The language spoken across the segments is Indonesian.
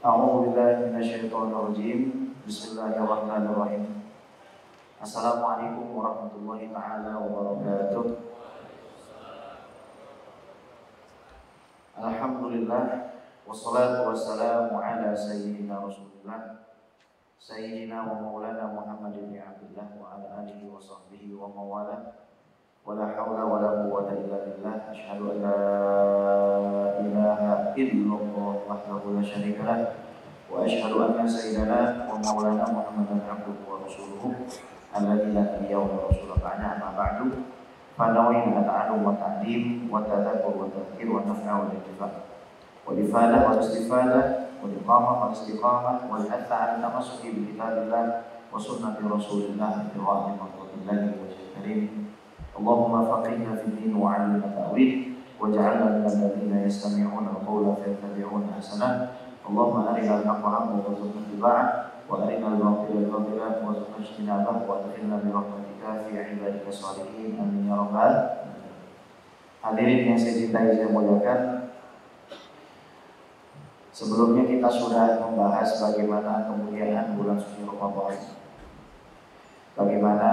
A'udzubillahiminasyaitonirrajim. Bismillahirrahmanirrahim. Assalamualaikum warahmatullahi ta'ala wabarakatuh. Alhamdulillah, wassalatu wassalamu ala sayyidina Rasulillah, sayyidina wa maulana Muhammad bin Abdullah wa ala alihi wa sahbihi wa mawala. Wala hawla wala quwwata illa billah. Asyhadu an la ilaha illallah wahdahu la syarika lah, wa asyhadu anna sayyidana wa maulana Muhammadan abduhu wa rasuluhu alladzi la nabiyya wa rasulullah ba'da. Amma ba'du, fa nawaitu ta'allum wa ta'lim wa tadabur wa tadhkir wa naf'a wa intifa' wa ifadah wa istifadah wa iqamah wa istiqamah wa hatta 'ala tamassuki bi kitabillah wa sunnati rasulillah bi rahmatillahi wa karim. Allahumma faqihna fid din wa 'allimna ta'wil waj'alna minal ladzina yastami'una al-qawla fayattabi'una ahsanah. Allahumma arina al-haqqa haqqan warzuqna ittiba'ah wa arina al-batila batilan warzuqna ijtinabah wa adkhilna bi rahmatika fi 'ibadika shalihin. Amin ya rabbal alamin. Hadirin yang saya cintai, saya muliakan, sebelumnya kita sudah membahas bagaimana kemuliaan bulan suci Ramadan, bagaimana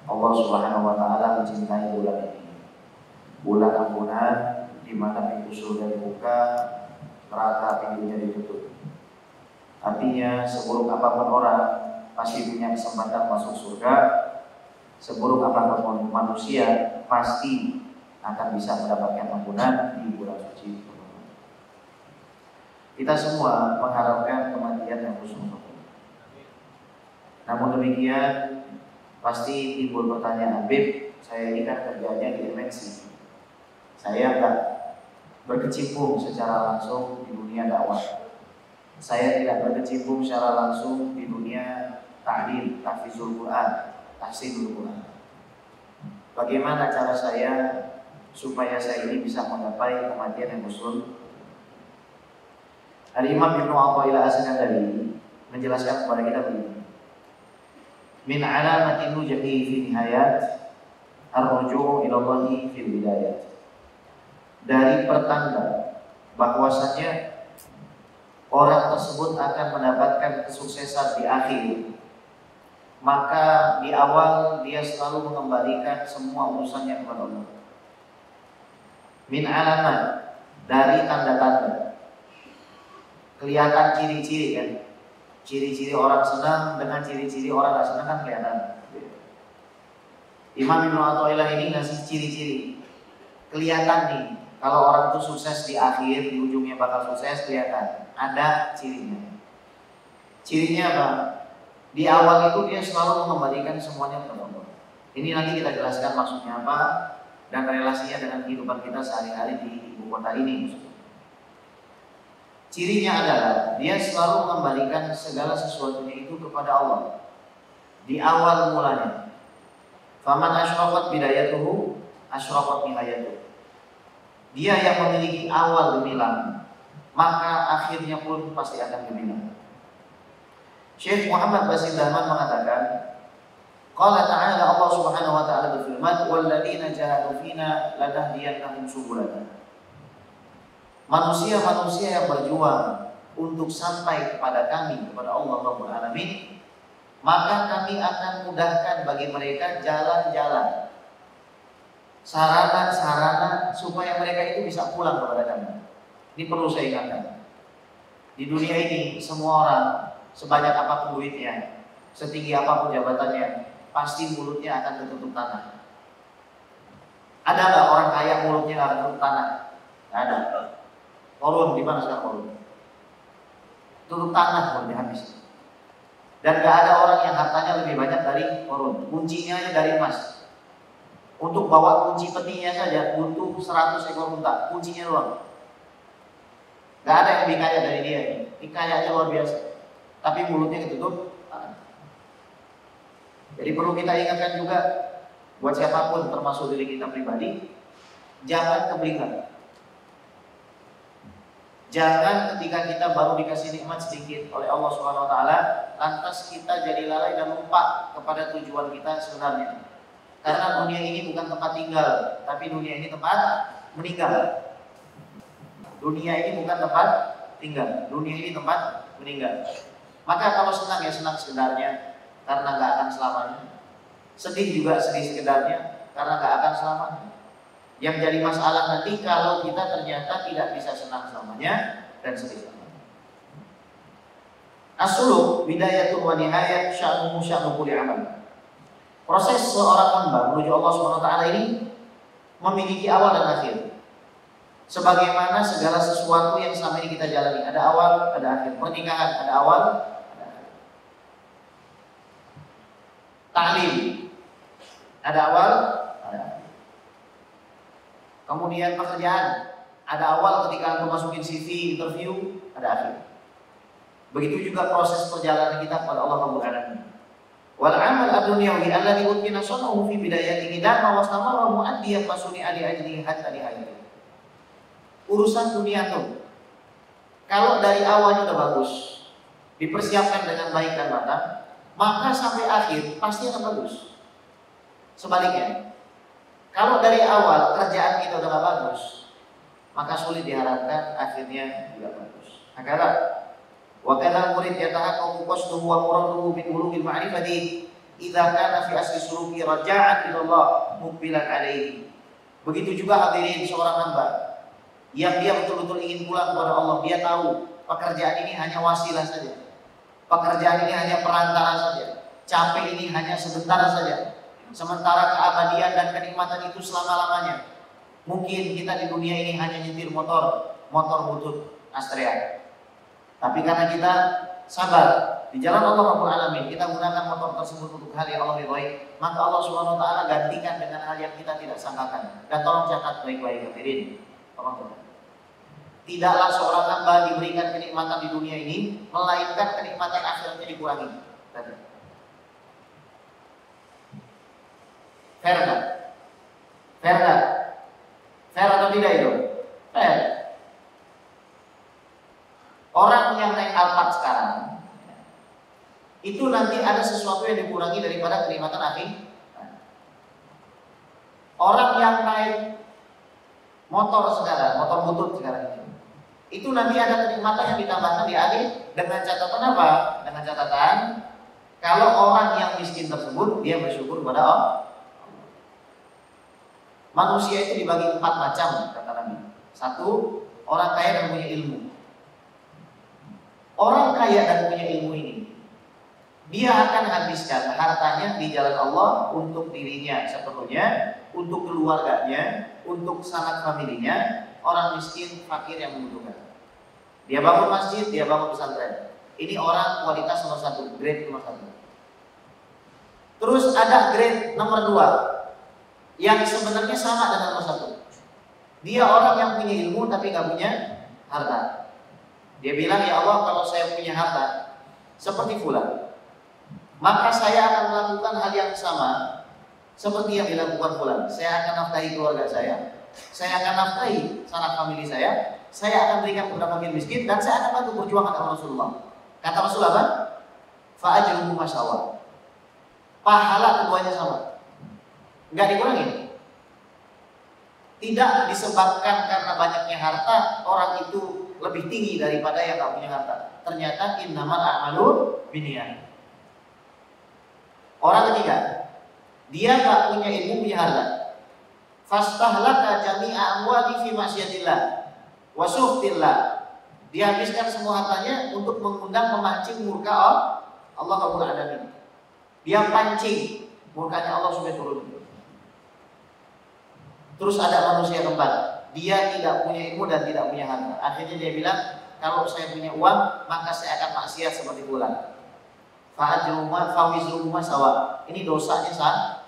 Allah Subhanahu wa taala mencintai bulan ini, bulan ampunan di mana pintu surga dibuka, neraka pintunya ditutup. Artinya seburuk apapun orang pasti punya kesempatan masuk surga, seburuk apapun manusia pasti akan bisa mendapatkan ampunan di bulan suci Ramadan. Kita semua mengharapkan kematian yang husnul. Namun demikian pasti timbul pertanyaan, Bib, saya ini kan kerjanya di MNC, saya enggak berkecimpung secara langsung di dunia dakwah. Saya tidak berkecimpung secara langsung di dunia ta'lim, tahfizul Quran, tahsinul Quran. Bagaimana cara saya supaya saya ini bisa menggapai kematian yang husnul? Al-Imam Ibnu Athaillah As-Sakandari menjelaskan kepada kita begini: min alamatin nujahi fi nihayat ar-ruju' ila Allahi fil bidayat. Dari pertanda bahwasanya orang tersebut akan mendapatkan kesuksesan di akhir, maka di awal dia selalu mengembalikan semua urusannya kepada Allah. Min alamat, dari tanda-tanda, kelihatan ciri-ciri kan, ciri-ciri orang senang dengan ciri-ciri orang gak senang kan kelihatan. Imam Ibnu Athaillah ini ngasih ciri-ciri, kelihatan nih. Kalau orang itu sukses di akhir, di ujungnya bakal sukses, kelihatan. Ada cirinya. Cirinya apa? Di awal itu dia selalu mengembalikan semuanya kepada Allah. Ini nanti kita jelaskan maksudnya apa dan relasinya dengan kehidupan kita sehari-hari di ibu kota ini. Cirinya adalah dia selalu mengembalikan segala sesuatunya itu kepada Allah di awal mulanya. Faman asyraqat bidayatuhu asyraqat nihayatuhu. Dia yang memiliki awal gemilang, maka akhirnya pun pasti akan gemilang. Syekh Muhammad Basir Dahman mengatakan, qala ta'ala, Allah Subhanahu wa ta'ala berfirman, walladzina jahadu fina lanahdiyannahum subulana. Manusia-manusia yang berjuang untuk sampai kepada kami, kepada Allah Rabbul Alamin, maka kami akan mudahkan bagi mereka jalan-jalan, sarana-sarana supaya mereka itu bisa pulang kepada kami. Ini perlu saya ingatkan. Di dunia ini semua orang, sebanyak apapun duitnya, setinggi apapun jabatannya, pasti mulutnya akan tertutup tanah. Ada nggak orang kaya mulutnya nggak tertutup tanah? Nggak ada. Korun di mana sekarang korun? Tutup tanah mulutnya habis. Dan nggak ada orang yang hartanya lebih banyak dari korun. Kuncinya aja dari emas. Untuk bawa kunci petinya saja butuh 100 ekor unta, kuncinya doang. Gak ada yang lebih kaya dari dia. Ini kayanya luar biasa. Tapi mulutnya ketutup. Jadi perlu kita ingatkan juga buat siapapun termasuk diri kita pribadi, jangan keblingan. Jangan ketika kita baru dikasih nikmat sedikit oleh Allah Subhanahu wa taala, lantas kita jadi lalai dan lupa kepada tujuan kita sebenarnya. Karena dunia ini bukan tempat tinggal, tapi dunia ini tempat meninggal. Dunia ini bukan tempat tinggal, dunia ini tempat meninggal. Maka kalau senang ya senang sekedarnya, karena gak akan selamanya. Sedih juga sedih sekedarnya, karena gak akan selamanya. Yang jadi masalah nanti kalau kita ternyata tidak bisa senang selamanya dan sedih selamanya. As-suluk bidayatun wa nihayat sya'nuhu sya'nu kulli amal. Proses seorang hamba menuju Allah SWT ini memiliki awal dan akhir. Sebagaimana segala sesuatu yang selama ini kita jalani, ada awal, ada akhir. Pernikahan ada awal, ada akhir. Ta'lim ada awal, ada akhir. Kemudian pekerjaan, ada awal ketika antum masukin CV, interview, ada akhir. Begitu juga proses perjalanan kita kepada Allah Rabbul Alamin. Wal amal ad-dunyawi alladhi utkina sunuhu fi bidayatihi dama wastamara mu'addiyan masuni ali ajlihi hatta nihayatihi. Urusan dunia tuh, kalau dari awalnya udah bagus, dipersiapkan dengan baik dan matang, maka sampai akhir pasti akan bagus. Sebaliknya, kalau dari awal kerjaan kita udah gak bagus, maka sulit diharapkan akhirnya juga bagus. Agar wa kana murid yatahaqqaqu qasduhu wa muraduhu min ulumil ma'rifati idza kana fi asli suluki raja'an ila Allah muqbilan alaihi. Begitu juga hadirin seorang hamba yang dia betul-betul ingin pulang kepada Allah. Dia tahu pekerjaan ini hanya wasilah saja, pekerjaan ini hanya perantara saja, capek ini hanya sebentar saja. Sementara keabadian dan kenikmatan itu selama-lamanya. Mungkin kita di dunia ini hanya nyetir motor butut Astrea. Tapi karena kita sabar di jalan Allah Rabbul Alamin, kita gunakan motor tersebut untuk hal yang Allah ridhoi, maka Allah Subhanahu wa taala gantikan dengan hal yang kita tidak sangkakan. Dan tolong catat baik-baik hadirin. Tolong catat. Tidaklah seorang hamba diberikan kenikmatan di dunia ini melainkan kenikmatan akhiratnya dikurangi. Fair nggak? Fair nggak? Fair atau tidak itu? Fair. Orang yang naik Alphard sekarang, itu nanti ada sesuatu yang dikurangi daripada kenikmatan akhir. Orang yang naik motor sekarang, motor butut sekarang itu nanti ada kenikmatan yang ditambahkan di akhir dengan catatan apa? Dengan catatan kalau orang yang miskin tersebut dia bersyukur kepada Allah. Manusia itu dibagi 4 macam kata Nabi. 1, orang kaya dan punya ilmu. Orang kaya dan punya ilmu ini, dia akan habiskan hartanya di jalan Allah untuk dirinya sepenuhnya, untuk keluarganya, untuk sanak familinya, orang miskin, fakir yang membutuhkan. Dia bangun masjid, dia bangun pesantren. Ini orang kualitas nomor 1, grade nomor 1. Terus ada grade nomor 2. Yang sebenarnya sama dengan nomor 1. Dia orang yang punya ilmu tapi gak punya harta. Dia bilang, ya Allah, kalau saya punya harta seperti fulan, maka saya akan melakukan hal yang sama seperti yang dilakukan fulan. Saya akan nafkahi keluarga saya akan nafkahi sanak famili saya akan berikan kepada fakir miskin, dan saya akan bantu perjuangan dengan Rasulullah. Kata Rasulullah apa? Fa'ajruhu masyaAllah. Pahala keduanya sama, nggak dikurangi. Tidak disebabkan karena banyaknya harta orang itu lebih tinggi daripada yang nggak punya harta. Ternyata innamal a'malu binniyat. Orang ketiga, dia nggak punya ilmu, punya harta. Fastahlaka jami'a amwali fi ma'siyatillah wa suhtillah. Dia habiskan semua hartanya untuk mengundang, memancing murka Allah Rabbul Alamin. Dia pancing murkanya Allah supaya turun. Terus ada manusia keempat, dia tidak punya ilmu dan tidak punya harta. Akhirnya dia bilang, kalau saya punya uang, maka saya akan maksiat seperti fulan. Fa'ajruhuma fawizruhuma sawa. Ini dosanya sama.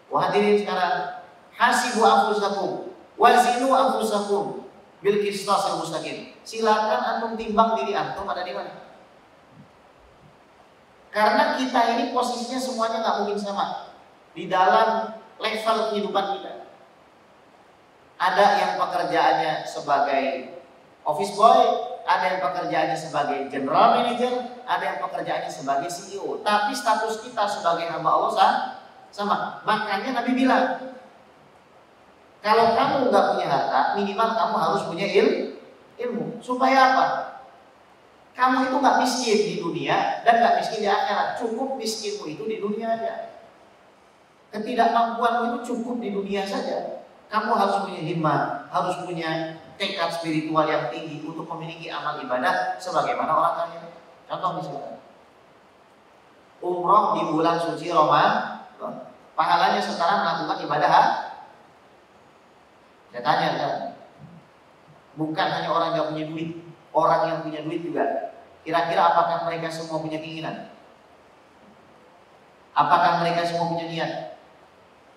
Wah hadirin sekarang, hasibu anfusakum wazinu anfusakum bil qistasil mustaqim. Silakan antum timbang diri antum ada di mana. Karena kita ini posisinya semuanya nggak mungkin sama di dalam level kehidupan kita. Ada yang pekerjaannya sebagai Office boy, ada yang pekerjaannya sebagai general manager, ada yang pekerjaannya sebagai CEO. Tapi status kita sebagai hamba Allah sama. Makanya Nabi bilang, kalau kamu nggak punya harta, minimal kamu harus punya ilmu. Supaya apa? Kamu itu nggak miskin di dunia dan nggak miskin di akhirat. Cukup miskinmu itu di dunia aja. Ketidakmampuanmu itu cukup di dunia saja. Kamu harus punya himmah, harus punya tekad spiritual yang tinggi untuk memiliki amal ibadah sebagaimana orang kaya. Contoh misalnya, umroh di bulan suci Ramadan, pahalanya sekarang melakukan ibadah. Saya tanya kan, bukan hanya orang yang punya duit, orang yang punya duit juga. Kira-kira apakah mereka semua punya keinginan? Apakah mereka semua punya niat?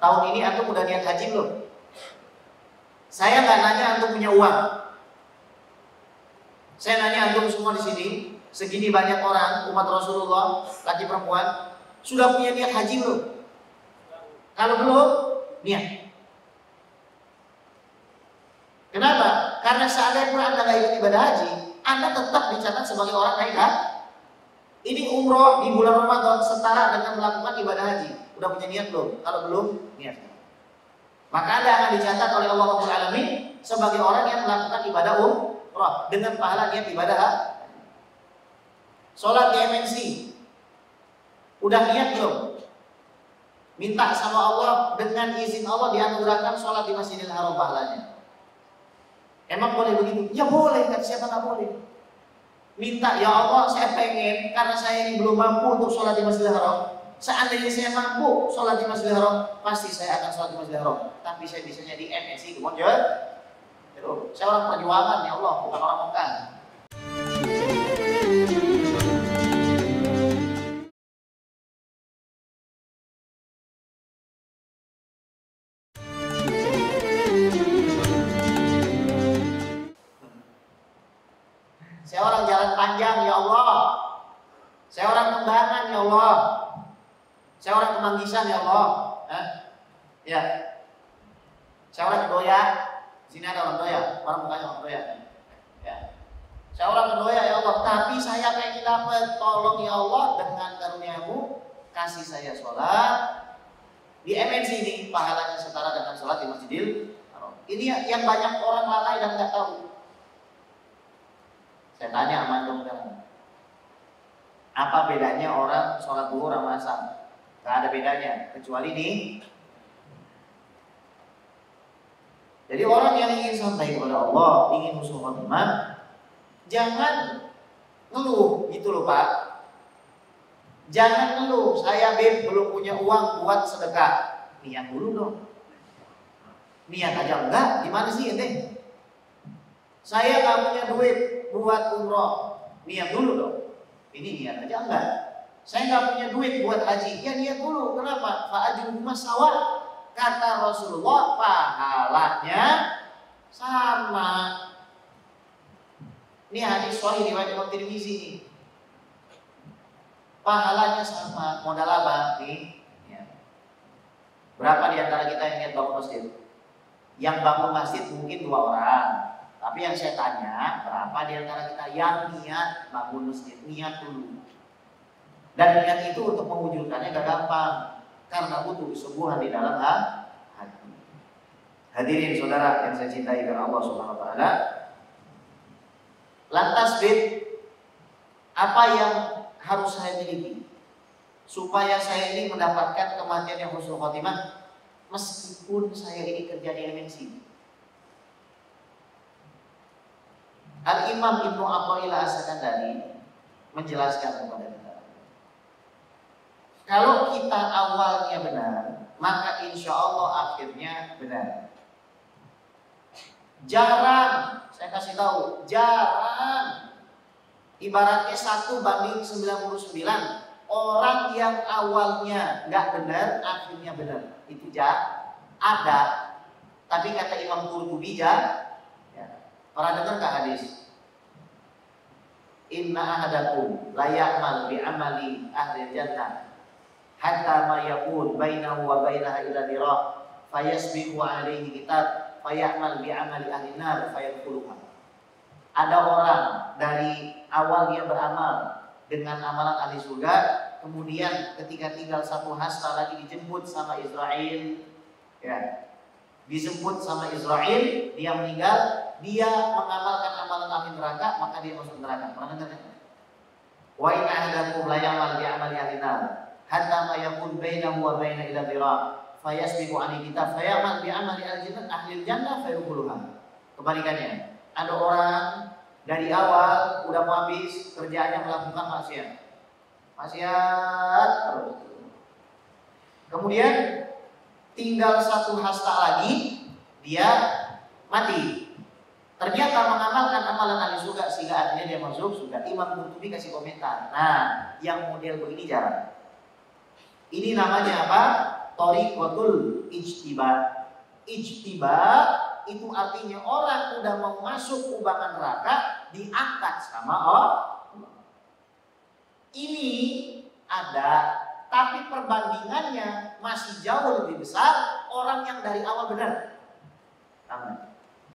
Tahun ini antum udah niat haji belum? Saya nggak nanya antum punya uang. Saya nanya antum semua di sini, segini banyak orang umat Rasulullah, laki perempuan, sudah punya niat haji belum? Kalau belum, niat. Kenapa? Karena seandainya Anda nggak ikut ibadah haji, Anda tetap dicatat sebagai orang naik haji. Ini umroh di bulan Ramadan setara dengan melakukan ibadah haji. Udah punya niat belum? Kalau belum, niat. Maka Anda akan dicatat oleh Allah Rabbul Alamin sebagai orang yang melakukan ibadah umroh dengan pahala niat ibadah haji. Sholat di MNC, udah niat belum? Minta sama Allah, dengan izin Allah dianugerahkan sholat di Masjidil Haram pahalanya. Emang boleh begitu? Ya boleh, kan siapa nggak boleh? Minta, ya Allah saya pengen, karena saya ini belum mampu untuk sholat di Masjidil Haram. Seandainya saya mampu sholat di Masjidil Haram, pasti saya akan sholat di Masjidil Haram. Tapi saya bisanya di MNC, Kebon Jauh. Saya orang perjuangan, ya Allah, bukan orang Mekah. Saya orang jalan panjang, ya Allah. Saya orang Kembangan, ya Allah. Saya orang Kemanggisan, ya Allah. Ya. Saya orang Kedoya. Sini ada orang Kedoya. Orang bukannya orang Kedoya. Ya. Saya orang Kedoya, ya Allah. Tapi saya pengen dapat, tolong ya Allah dengan karunia-Mu kasih saya sholat di MNC ini, pahalanya setara dengan sholat di Masjidil Haram. Ini yang banyak orang lalai dan nggak tahu. Saya tanya sama teman-teman, apa bedanya orang sholat zuhur sama asar? Gak ada bedanya, kecuali ini. Jadi orang yang ingin sampai kepada Allah, ingin husnul khotimah, jangan ngeluh gitu loh Pak. Jangan ngeluh, saya belum punya uang buat sedekah. Niat dulu dong. Niat aja enggak, gimana sih ente? Saya gak punya duit buat umroh, niat dulu dong. Ini niat aja enggak. Saya nggak punya duit buat haji, ya niat dulu. Kenapa? Fa'ajruhuma sawa. Kata Rasulullah, pahalanya sama. Ini hadis sahih riwayat Imam Tirmizi ini. Pahalanya sama. Modal apa? Nih. Ya. Berapa di antara kita yang niat bangun masjid? Yang bangun masjid mungkin 2 orang. Tapi yang saya tanya, berapa di antara kita yang niat bangun masjid? Niat dulu. Dan niat itu untuk mewujudkannya gak gampang, karena butuh kesungguhan di dalam hati. Hadirin saudara yang saya cintai karena Allah Subhanahu wa taala. Lantas apa yang harus saya miliki supaya saya ini mendapatkan kematian yang husnul khotimah meskipun saya ini kerja di MNC? Al-Imam Ibnu Athaillah As-Sakandari menjelaskan kepada kita, kalau kita awalnya benar, maka insya Allah akhirnya benar. Jarang, saya kasih tahu, jarang. Ibaratnya 1:99 orang yang awalnya nggak benar, akhirnya benar. Itu ada. Tapi kata Imam Qurtubi pernah dengar nggak hadis? Inna ahadakum la ya'mal bi amali ahli jannah hatta ma yakun bainahu wa bainaha illa dirah fayasbiqu alaihi kitab fayamal bi amali ahli nar fayadkhuluha. Ada orang dari awal dia beramal dengan amalan ahli surga, kemudian ketika tinggal satu hasta lagi dijemput sama Israel, ya, disebut sama Israel, dia meninggal, dia mengamalkan amalan ahli neraka, maka dia masuk neraka. Pernah dengar? Wa in ahadakum la ya'mal bi amali ahli nar hatta ma yakun bainahu wa baina ila dhira' fayasbiqu an kitab fayamal bi amali ahli jannah fayadkhuluha. Kebalikannya, ada orang dari awal udah mau habis kerjaannya melakukan maksiat terus. Kemudian tinggal satu hasta lagi dia mati. Ternyata mengamalkan amalan ahli surga sehingga akhirnya dia masuk surga. Imam Qurtubi kasih komentar. Nah, yang model begini jarang. Ini namanya apa? Thariqatul ijtiba. Ijtiba itu artinya orang udah mau masuk kubangan neraka diangkat sama Allah. Ini ada, tapi perbandingannya masih jauh lebih besar orang yang dari awal benar. Amin.